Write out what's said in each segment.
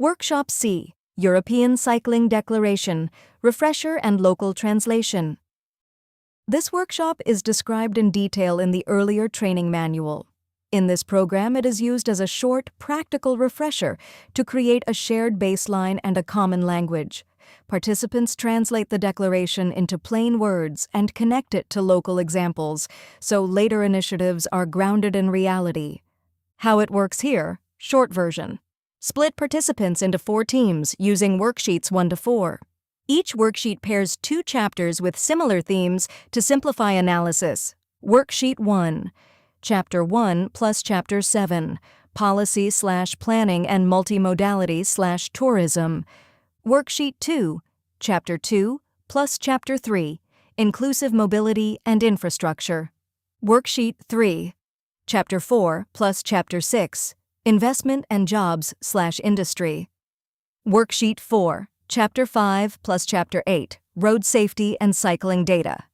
Workshop C, European Cycling Declaration, Refresher and Local Translation. This workshop is described in detail in the earlier training manual. In this program, it is used as a short, practical refresher to create a shared baseline and a common language. Participants translate the declaration into plain words and connect it to local examples, so later initiatives are grounded in reality. How it works here, short version. Split participants into 4 teams using worksheets 1 to 4. Each worksheet pairs 2 chapters with similar themes to simplify analysis. Worksheet 1. Chapter 1 plus Chapter 7, Policy/Planning and Multimodality/Tourism. Worksheet 2, Chapter 2 plus Chapter 3, Inclusive Mobility and Infrastructure. Worksheet 3, Chapter 4 plus Chapter 6, Investment and Jobs/Industry. Worksheet 4, Chapter 5 plus Chapter 8, Road Safety and Cycling Data.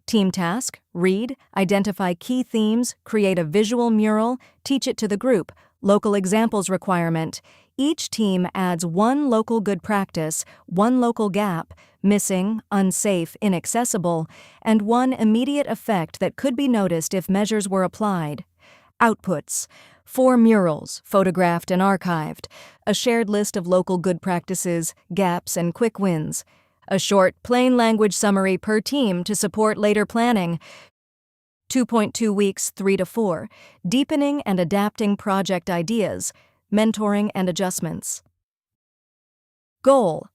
Team task: read, identify key themes, create a visual mural, teach it to the group. Local examples requirement: each team adds 1 local good practice, 1 local gap, missing, unsafe, inaccessible, and 1 immediate effect that could be noticed if measures were applied. Outputs: 4 murals, photographed and archived, a shared list of local good practices, gaps, and quick wins. A short, plain language summary per team to support later planning. 2.2 weeks 3 to 4, deepening and adapting project ideas, mentoring and adjustments. Goal: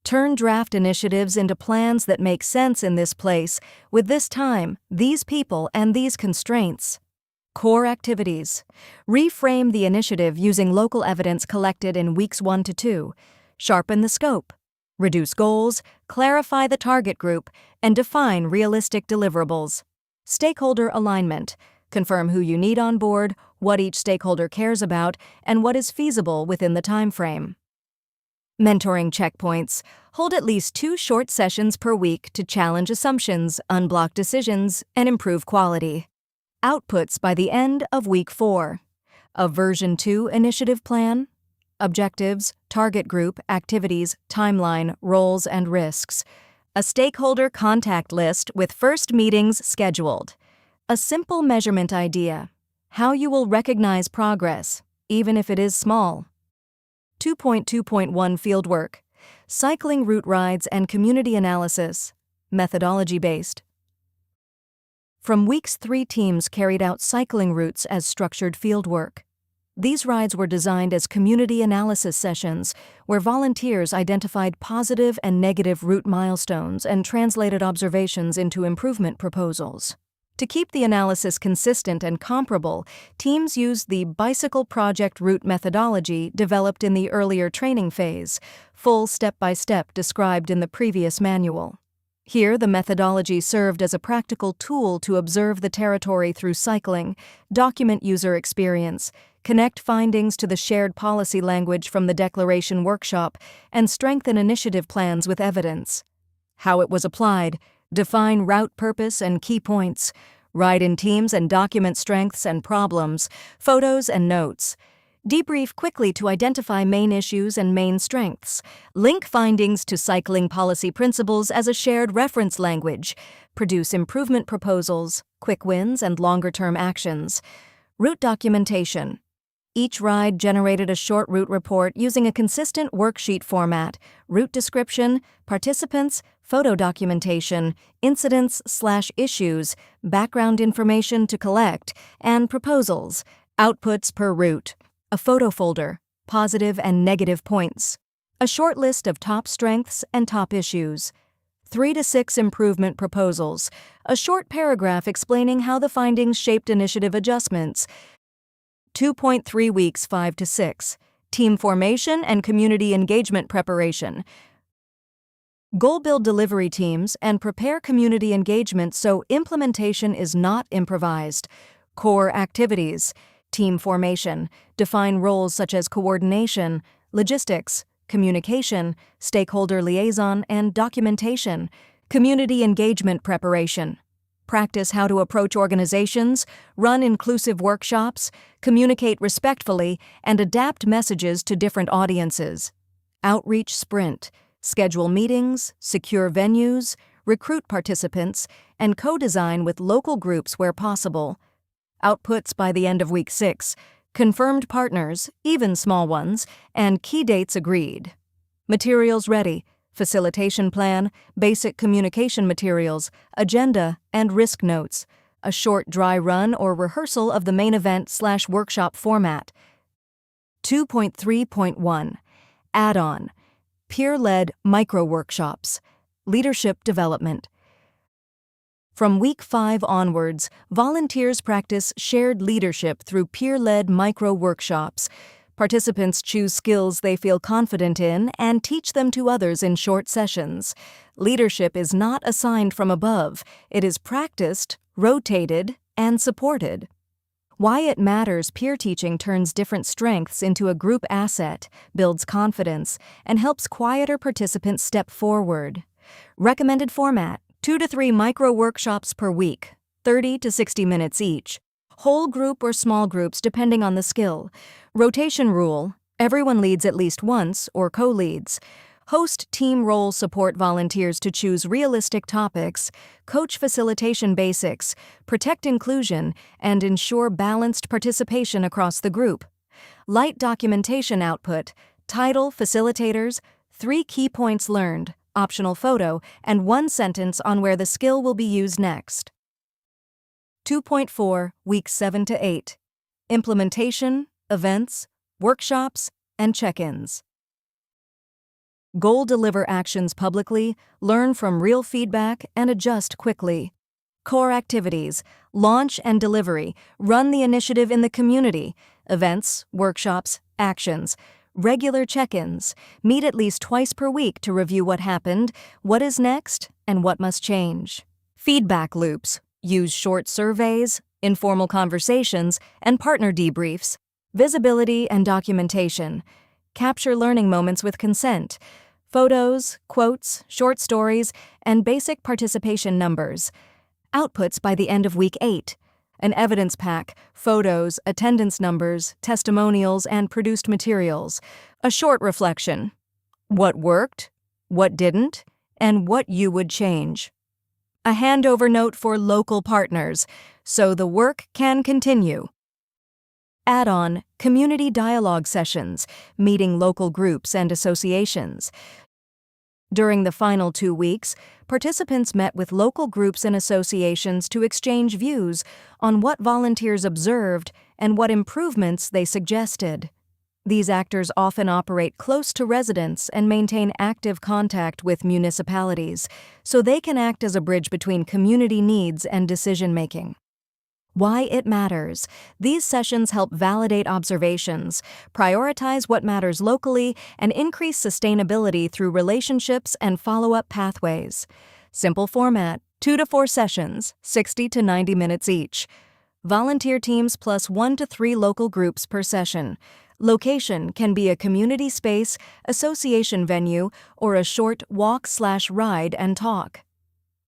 turn draft initiatives into plans that make sense in this place, with this time, these people, and these constraints. Core activities: reframe the initiative using local evidence collected in weeks 1 to 2. Sharpen the scope. Reduce goals, clarify the target group, and define realistic deliverables. Stakeholder alignment: confirm who you need on board, what each stakeholder cares about, and what is feasible within the time frame. Mentoring checkpoints: hold at least 2 short sessions per week to challenge assumptions, unblock decisions, and improve quality. Outputs by the end of week 4. A version 2 initiative plan. Objectives, target group, activities, timeline, roles, and risks. A stakeholder contact list with first meetings scheduled. A simple measurement idea: how you will recognize progress, even if it is small. 2.2.1 Fieldwork: cycling route rides and community analysis, methodology-based. From weeks 3, teams carried out cycling routes as structured fieldwork. These rides were designed as community analysis sessions where volunteers identified positive and negative route milestones and translated observations into improvement proposals. To keep the analysis consistent and comparable, teams used the Bicycle Project route methodology developed in the earlier training phase, full step-by-step described in the previous manual. Here, the methodology served as a practical tool to observe the territory through cycling, document user experience, connect findings to the shared policy language from the declaration workshop, and strengthen initiative plans with evidence. How it was applied: define route purpose and key points, ride in teams and document strengths and problems, photos and notes. Debrief quickly to identify main issues and main strengths. Link findings to cycling policy principles as a shared reference language. Produce improvement proposals, quick wins, and longer-term actions. Route documentation: each ride generated a short route report using a consistent worksheet format, route description, participants, photo documentation, incidents/issues, background information to collect, and proposals. Outputs per route: a photo folder, positive and negative points, a short list of top strengths and top issues, 3 to 6 improvement proposals, a short paragraph explaining how the findings shaped initiative adjustments. 2.3 weeks 5 to 6, team formation and community engagement preparation. Goal build delivery teams and prepare community engagement so implementation is not improvised. Core activities: team formation, define roles such as coordination, logistics, communication, stakeholder liaison, and documentation. Community engagement preparation: practice how to approach organizations, run inclusive workshops, communicate respectfully, and adapt messages to different audiences. Outreach sprint. Schedule meetings, secure venues, recruit participants, and co-design with local groups where possible. Outputs by the end of week 6. Confirmed partners, even small ones, and key dates agreed. Materials ready. Facilitation plan, basic communication materials, agenda, and risk notes. A short dry run or rehearsal of the main event/workshop format. 2.3.1 Add-on. Peer-led micro-workshops. Leadership development. From week 5 onwards, volunteers practice shared leadership through peer-led micro-workshops. Participants choose skills they feel confident in and teach them to others in short sessions. Leadership is not assigned from above. It is practiced, rotated, and supported. Why it matters: peer teaching turns different strengths into a group asset, builds confidence, and helps quieter participants step forward. Recommended format: 2 to 3 micro-workshops per week, 30 to 60 minutes each. Whole group or small groups depending on the skill. Rotation rule: everyone leads at least once or co-leads. Host team role support volunteers to choose realistic topics, coach facilitation basics, protect inclusion, and ensure balanced participation across the group. Light documentation output: title, facilitators, 3 key points learned, optional photo, and 1 sentence on where the skill will be used next. 2.4 Weeks 7 to 8 Implementation, events, workshops, and check-ins. Goal: deliver actions publicly, learn from real feedback, and adjust quickly. Core activities: launch and delivery, run the initiative in the community, events, workshops, actions. Regular check-ins, meet at least twice per week to review what happened, what is next, and what must change. Feedback loops: use short surveys, informal conversations, and partner debriefs. Visibility and documentation: capture learning moments with consent. Photos, quotes, short stories, and basic participation numbers. Outputs by the end of week 8. An evidence pack, photos, attendance numbers, testimonials, and produced materials. A short reflection: what worked, what didn't, and what you would change. A handover note for local partners, so the work can continue. Add-on: community dialogue sessions, meeting local groups and associations. During the final 2 weeks, participants met with local groups and associations to exchange views on what volunteers observed and what improvements they suggested. These actors often operate close to residents and maintain active contact with municipalities, so they can act as a bridge between community needs and decision-making. Why it matters: these sessions help validate observations, prioritize what matters locally, and increase sustainability through relationships and follow-up pathways. Simple format: 2 to 4 sessions, 60 to 90 minutes each. Volunteer teams plus 1 to 3 local groups per session. Location can be a community space, association venue, or a short walk/ride and talk.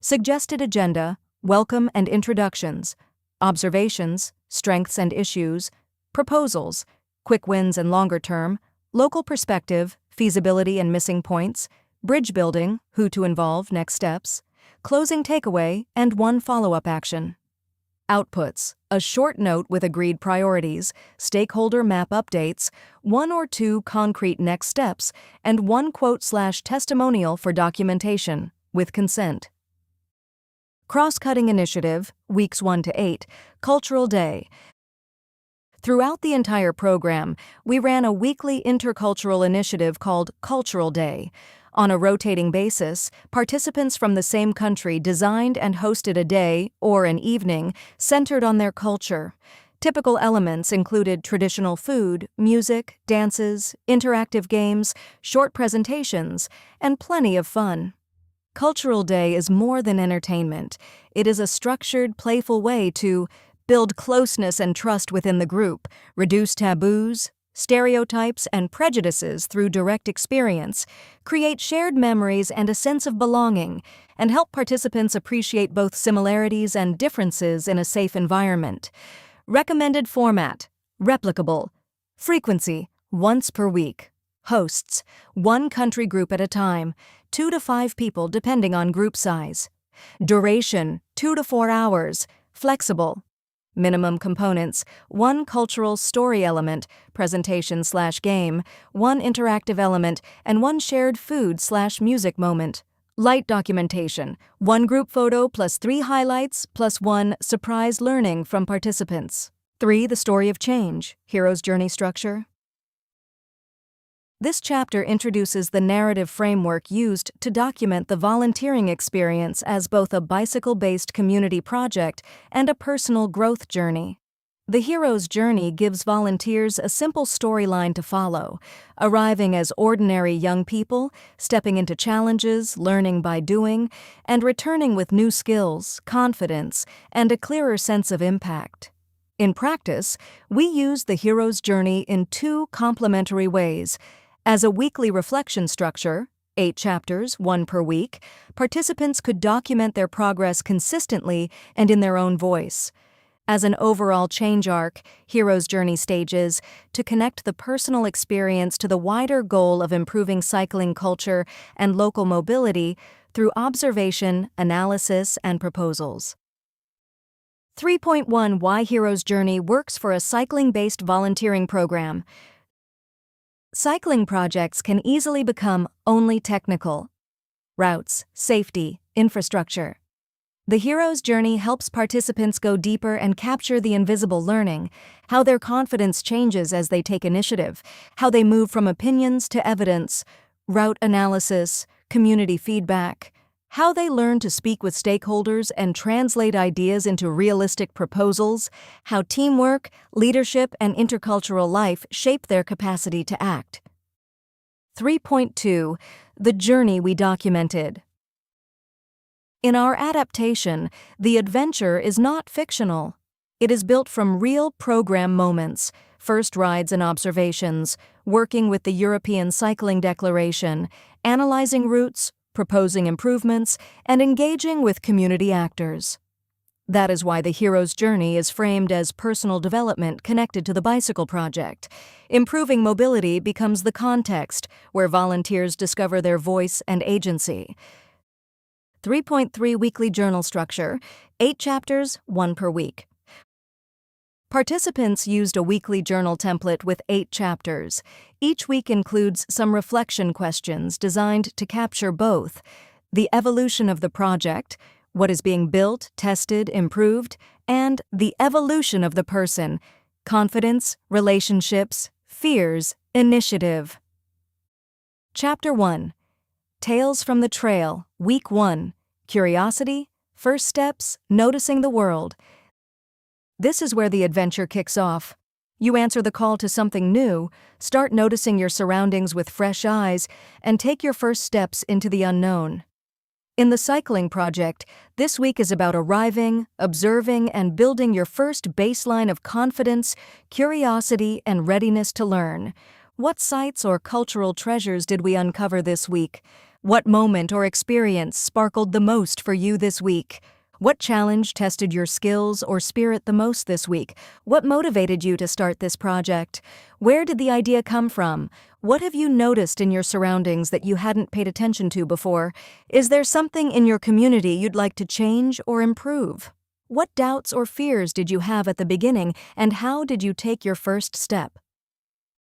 Suggested agenda: welcome and introductions. Observations, strengths and issues, proposals, quick wins and longer term, local perspective, feasibility and missing points, bridge building, who to involve, next steps, closing takeaway, and 1 follow-up action. Outputs: a short note with agreed priorities, stakeholder map updates, 1 or 2 concrete next steps, and 1 quote/testimonial for documentation, with consent. Cross-cutting initiative, weeks 1 to 8, Cultural Day. Throughout the entire program, we ran a weekly intercultural initiative called Cultural Day. On a rotating basis, participants from the same country designed and hosted a day, or an evening, centered on their culture. Typical elements included traditional food, music, dances, interactive games, short presentations, and plenty of fun. Cultural Day is more than entertainment. It is a structured, playful way to build closeness and trust within the group, reduce taboos, stereotypes, and prejudices through direct experience, create shared memories and a sense of belonging, and help participants appreciate both similarities and differences in a safe environment. Recommended format: replicable. Frequency: once per week, Hosts, 1 country group at a time, 2 to 5 people depending on group size. Duration, 2 to 4 hours, flexible. Minimum components, 1 cultural story element, presentation/game, 1 interactive element, and 1 shared food/music moment. Light documentation, 1 group photo plus 3 highlights plus 1 surprise learning from participants. 3. The story of change, hero's journey structure. This chapter introduces the narrative framework used to document the volunteering experience as both a bicycle-based community project and a personal growth journey. The hero's journey gives volunteers a simple storyline to follow, arriving as ordinary young people, stepping into challenges, learning by doing, and returning with new skills, confidence, and a clearer sense of impact. In practice, we use the hero's journey in 2 complementary ways. As a weekly reflection structure, 8 chapters, 1 per week, participants could document their progress consistently and in their own voice. As an overall change arc, hero's journey stages, to connect the personal experience to the wider goal of improving cycling culture and local mobility through observation, analysis, and proposals. 3.1 Why Hero's Journey Works for a Cycling-Based Volunteering Program. Cycling projects can easily become only technical. Routes, safety, infrastructure. The hero's journey helps participants go deeper and capture the invisible learning, how their confidence changes as they take initiative, how they move from opinions to evidence, route analysis, community feedback, how they learn to speak with stakeholders and translate ideas into realistic proposals, how teamwork, leadership, and intercultural life shape their capacity to act. 3.2 The Journey We Documented. In our adaptation, the adventure is not fictional. It is built from real program moments, first rides and observations, working with the European Cycling Declaration, analyzing routes, proposing improvements, and engaging with community actors. That is why the hero's journey is framed as personal development connected to the bicycle project. Improving mobility becomes the context where volunteers discover their voice and agency. 3.3 Weekly journal structure, 8 chapters, 1 per week. Participants used a weekly journal template with 8 chapters. Each week includes some reflection questions designed to capture both the evolution of the project, what is being built, tested, improved, and the evolution of the person, confidence, relationships, fears, initiative. Chapter 1. Tales from the Trail, Week 1. Curiosity, First Steps, Noticing the World. This is where the adventure kicks off. You answer the call to something new, start noticing your surroundings with fresh eyes, and take your first steps into the unknown. In the cycling project, this week is about arriving, observing, and building your first baseline of confidence, curiosity, and readiness to learn. What sights or cultural treasures did we uncover this week? What moment or experience sparkled the most for you this week? What challenge tested your skills or spirit the most this week? What motivated you to start this project? Where did the idea come from? What have you noticed in your surroundings that you hadn't paid attention to before? Is there something in your community you'd like to change or improve? What doubts or fears did you have at the beginning, and how did you take your first step?